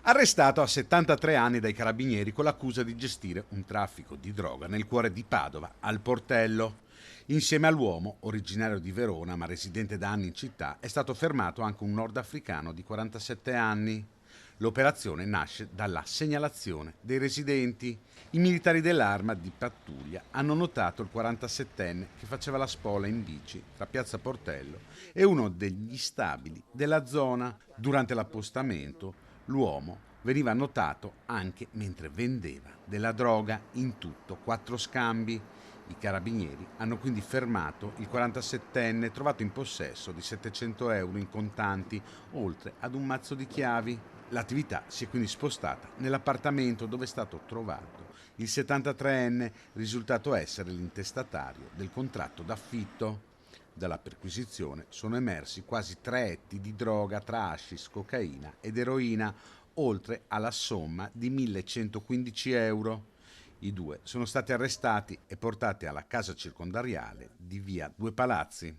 Arrestato a 73 anni dai carabinieri con l'accusa di gestire un traffico di droga nel cuore di Padova, al Portello. Insieme all'uomo, originario di Verona ma residente da anni in città, è stato fermato anche un nordafricano di 47 anni. L'operazione nasce dalla segnalazione dei residenti. I militari dell'Arma di pattuglia hanno notato il 47enne che faceva la spola in bici tra Piazza Portello e uno degli stabili della zona. Durante l'appostamento l'uomo veniva notato anche mentre vendeva della droga, in tutto 4 scambi. I carabinieri hanno quindi fermato il 47enne trovato in possesso di 700 euro in contanti, oltre ad un mazzo di chiavi. L'attività si è quindi spostata nell'appartamento dove è stato trovato il 73enne, risultato essere l'intestatario del contratto d'affitto. Dalla perquisizione sono emersi quasi 3 etti di droga tra hashish, cocaina ed eroina, oltre alla somma di 1115 euro. I due sono stati arrestati e portati alla casa circondariale di via Due Palazzi.